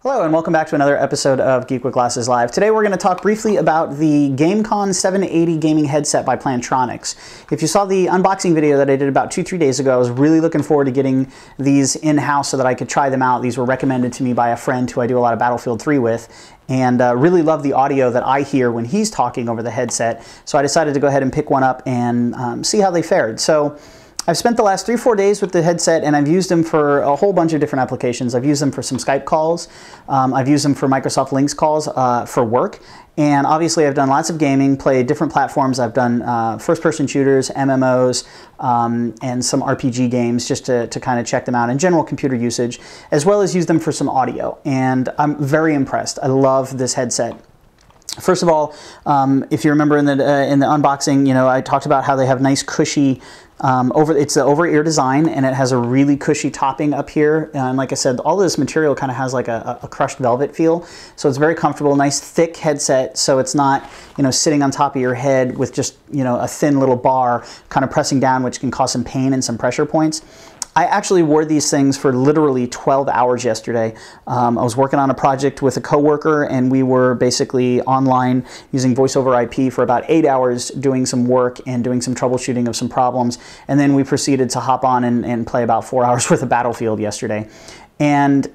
Hello and welcome back to another episode of Geek with Glasses Live. Today we're going to talk briefly about the GameCom 780 gaming headset by Plantronics. If you saw the unboxing video that I did about 2-3 days ago, I was really looking forward to getting these in-house so that I could try them out. These were recommended to me by a friend who I do a lot of Battlefield 3 with, and really love the audio that I hear when he's talking over the headset. So I decided to go ahead and pick one up and see how they fared. So I've spent the last 3-4 days with the headset and I've used them for a whole bunch of different applications. I've used them for some Skype calls, I've used them for Microsoft Links calls for work, and obviously I've done lots of gaming, played different platforms. I've done first-person shooters, MMOs, and some RPG games just to kind of check them out, and general computer usage, as well as use them for some audio. And I'm very impressed. I love this headset. First of all, if you remember in the unboxing, you know, I talked about how they have nice cushy it's the over-ear design, and it has a really cushy topping up here. And like I said, all this material kind of has like a crushed velvet feel, so it's very comfortable. Nice thick headset, so it's not, you know, sitting on top of your head with just, you know, a thin little bar kind of pressing down, which can cause some pain and some pressure points. I actually wore these things for literally 12 hours yesterday. I was working on a project with a coworker, and we were basically online using voice over IP for about 8 hours doing some work and doing some troubleshooting of some problems. And then we proceeded to hop on and play about 4 hours worth of Battlefield yesterday. And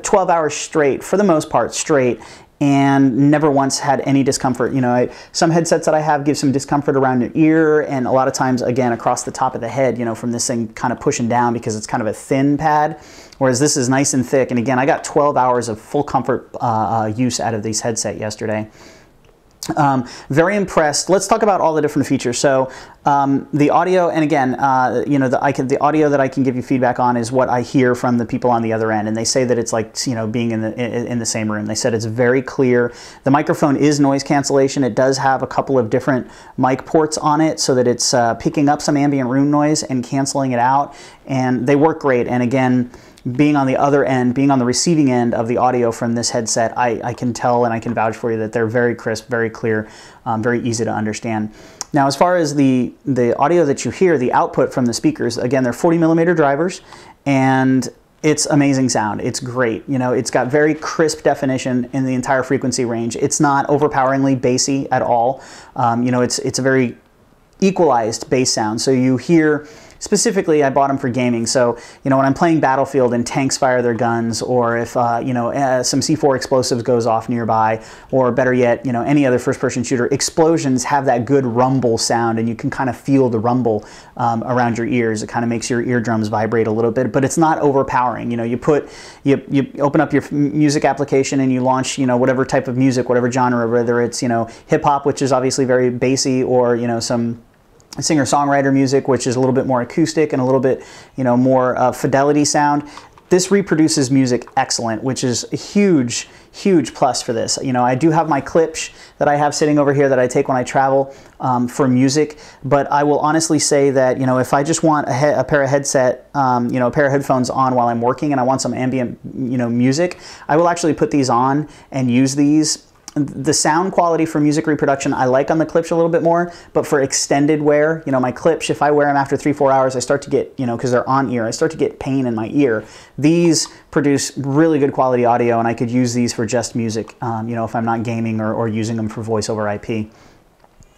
12 hours straight, for the most part straight, and never once had any discomfort. You know, some headsets that I have give some discomfort around your ear, and a lot of times, again, across the top of the head, you know, from this thing kind of pushing down because it's kind of a thin pad, whereas this is nice and thick. And again, I got 12 hours of full comfort use out of these headset yesterday. Very impressed. Let's talk about all the different features. So the audio, and again, you know, the audio that I can give you feedback on is what I hear from the people on the other end, and they say that it's like, you know, being in the same room. They said it's very clear. The microphone is noise cancellation. It does have a couple of different mic ports on it so that it's picking up some ambient room noise and canceling it out, and they work great. And again, being on the other end, being on the receiving end of the audio from this headset, I can tell and I can vouch for you that they're very crisp, very clear, very easy to understand. Now, as far as the audio that you hear, the output from the speakers, again, they're 40mm drivers, and it's amazing sound. It's great. You know, it's got very crisp definition in the entire frequency range. It's not overpoweringly bassy at all. You know, it's a very equalized bass sound. So you hear, specifically, I bought them for gaming. So, you know, when I'm playing Battlefield and tanks fire their guns, or if, you know, some C4 explosives goes off nearby, or better yet, you know, any other first-person shooter, explosions have that good rumble sound, and you can kind of feel the rumble around your ears. It kind of makes your eardrums vibrate a little bit, but it's not overpowering. You know, you open up your music application and you launch, you know, whatever type of music, whatever genre, whether it's, you know, hip-hop, which is obviously very bassy, or, you know, some singer-songwriter music, which is a little bit more acoustic and a little bit, you know, more fidelity sound. This reproduces music excellent, which is a huge, huge plus for this. You know, I do have my clips that I have sitting over here that I take when I travel for music, but I will honestly say that, you know, if I just want a pair of you know, a pair of headphones on while I'm working and I want some ambient, you know, music, I will actually put these on and use these. The sound quality for music reproduction I like on the Klipsch a little bit more, but for extended wear, you know, my Klipsch, if I wear them after 3-4 hours, I start to get, you know, because they're on ear, I start to get pain in my ear. These produce really good quality audio, and I could use these for just music, you know, if I'm not gaming or using them for voice over IP.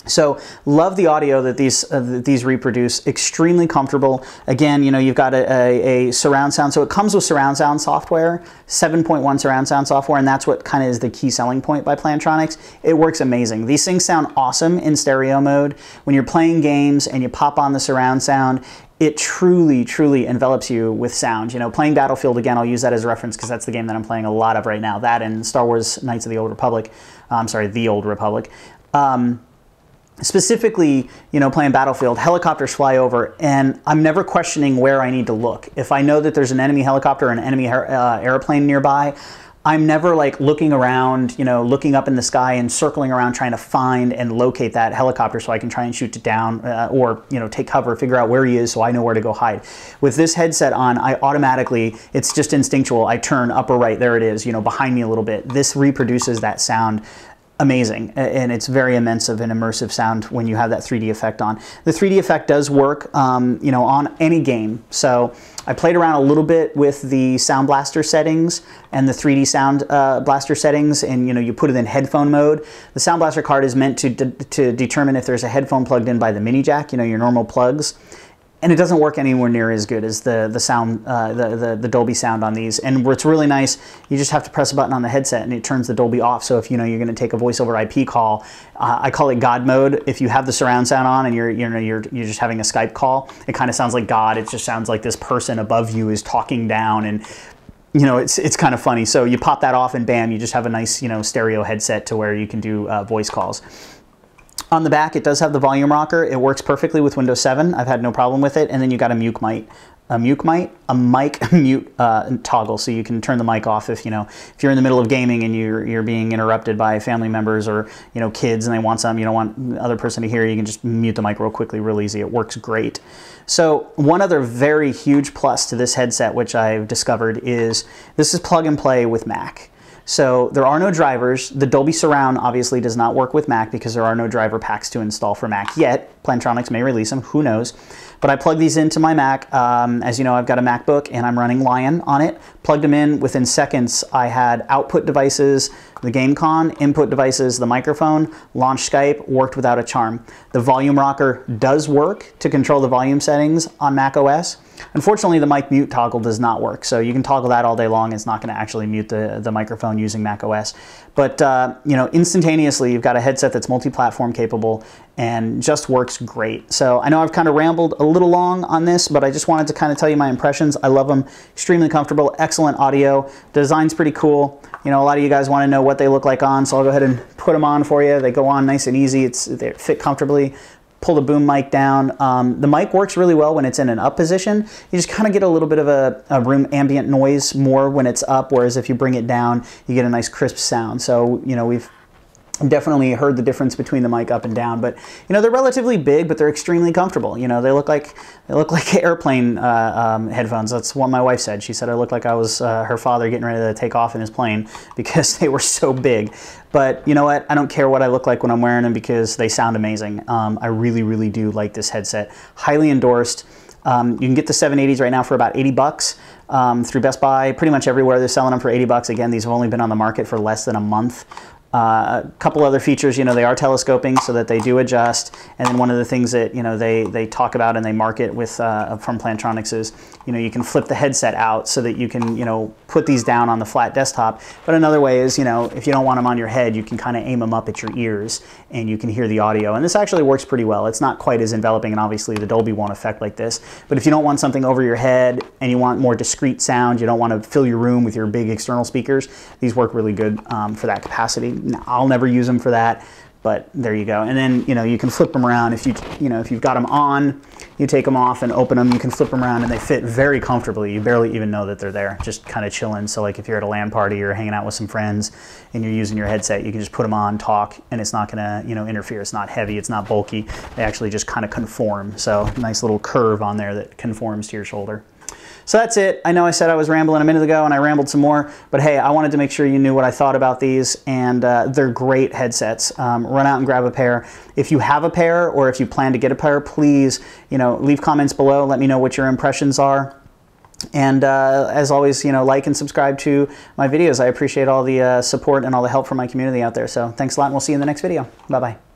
So love the audio that these reproduce. Extremely comfortable. Again, you know, you've got a surround sound, so it comes with surround sound software, 7.1 surround sound software, and that's what kind of is the key selling point by Plantronics. It works amazing. These things sound awesome in stereo mode. When you're playing games and you pop on the surround sound, it truly, truly envelops you with sound. You know, playing Battlefield, again, I'll use that as a reference because that's the game that I'm playing a lot of right now. That and Star Wars Knights of the Old Republic. I'm sorry, the Old Republic. Specifically, you know, playing Battlefield, helicopters fly over, and I'm never questioning where I need to look. If I know that there's an enemy helicopter or an enemy airplane nearby, I'm never like looking around, you know, looking up in the sky and circling around trying to find and locate that helicopter so I can try and shoot it down or, you know, take cover, figure out where he is so I know where to go hide. With this headset on, I automatically, it's just instinctual. I turn up or right, there it is, you know, behind me a little bit. This reproduces that sound amazing, and it's very immense of an immersive sound when you have that 3D effect on. The 3D effect does work, you know, on any game. So I played around a little bit with the Sound Blaster settings and the 3D Sound Blaster settings, and you know, you put it in headphone mode. The Sound Blaster card is meant to determine if there's a headphone plugged in by the mini jack, you know, your normal plugs. And it doesn't work anywhere near as good as the sound, the Dolby sound on these. And where it's really nice, you just have to press a button on the headset and it turns the Dolby off. So if you know you're going to take a voice over IP call, I call it God mode. If you have the surround sound on and you're just having a Skype call, it kind of sounds like God. It just sounds like this person above you is talking down, and you know, it's kind of funny. So you pop that off and bam, you just have a nice, you know, stereo headset to where you can do voice calls. On the back, it does have the volume rocker. It works perfectly with Windows 7. I've had no problem with it. And then you got a mic mute toggle, so you can turn the mic off if, you know, if you're in the middle of gaming and you're being interrupted by family members or, you know, kids, and they want you don't want the other person to hear you can just mute the mic real quickly, real easy. It works great. So one other very huge plus to this headset, which I've discovered, is this is plug and play with Mac. So there are no drivers. The Dolby Surround obviously does not work with Mac because there are no driver packs to install for Mac yet. Plantronics may release them, who knows. But I plug these into my Mac. As you know, I've got a MacBook and I'm running Lion on it. Plugged them in, within seconds I had output devices, the GameCom, input devices, the microphone, launch Skype, worked without a charm. The volume rocker does work to control the volume settings on Mac OS. Unfortunately, the mic mute toggle does not work, so you can toggle that all day long. It's not going to actually mute the microphone using Mac OS. But you know, instantaneously, you've got a headset that's multi-platform capable and just works great. So I know I've kind of rambled a little long on this, but I just wanted to kind of tell you my impressions. I love them. Extremely comfortable, excellent audio. The design's pretty cool. You know, a lot of you guys want to know what they look like on, so I'll go ahead and put them on for you. They go on nice and easy. They fit comfortably. Pull the boom mic down. The mic works really well when it's in an up position. You just kind of get a little bit of a room ambient noise more when it's up, whereas if you bring it down, you get a nice crisp sound. So, you know, we've definitely heard the difference between the mic up and down, but you know, they're relatively big, but they're extremely comfortable. You know, they look like airplane headphones. That's what my wife said. She said I looked like I was her father getting ready to take off in his plane because they were so big. But you know what? I don't care what I look like when I'm wearing them because they sound amazing. I really, really do like this headset. Highly endorsed. You can get the 780s right now for about 80 bucks through Best Buy. Pretty much everywhere they're selling them for 80 bucks. Again, these have only been on the market for less than a month. A couple other features, you know, they are telescoping so that they do adjust. And then one of the things that, you know, they talk about and they market with from Plantronics is, you know, you can flip the headset out so that you can, you know, put these down on the flat desktop. But another way is, you know, if you don't want them on your head, you can kind of aim them up at your ears and you can hear the audio. And this actually works pretty well. It's not quite as enveloping, and obviously the Dolby won't affect like this. But if you don't want something over your head and you want more discrete sound, you don't want to fill your room with your big external speakers, these work really good for that capacity. I'll never use them for that, but there you go. And then, you know, you can flip them around. If you've got them on, you take them off and open them, you can flip them around and they fit very comfortably. You barely even know that they're there, just kind of chilling. So like if you're at a LAN party or hanging out with some friends and you're using your headset, you can just put them on, talk, and it's not gonna, you know, interfere. It's not heavy, it's not bulky. They actually just kind of conform. So nice little curve on there that conforms to your shoulder. So that's it. I know I said I was rambling a minute ago and I rambled some more, but hey, I wanted to make sure you knew what I thought about these, and they're great headsets. Run out and grab a pair. If you have a pair or if you plan to get a pair, please, you know, leave comments below. Let me know what your impressions are. And as always, you know, like and subscribe to my videos. I appreciate all the support and all the help from my community out there. So thanks a lot, and we'll see you in the next video. Bye-bye.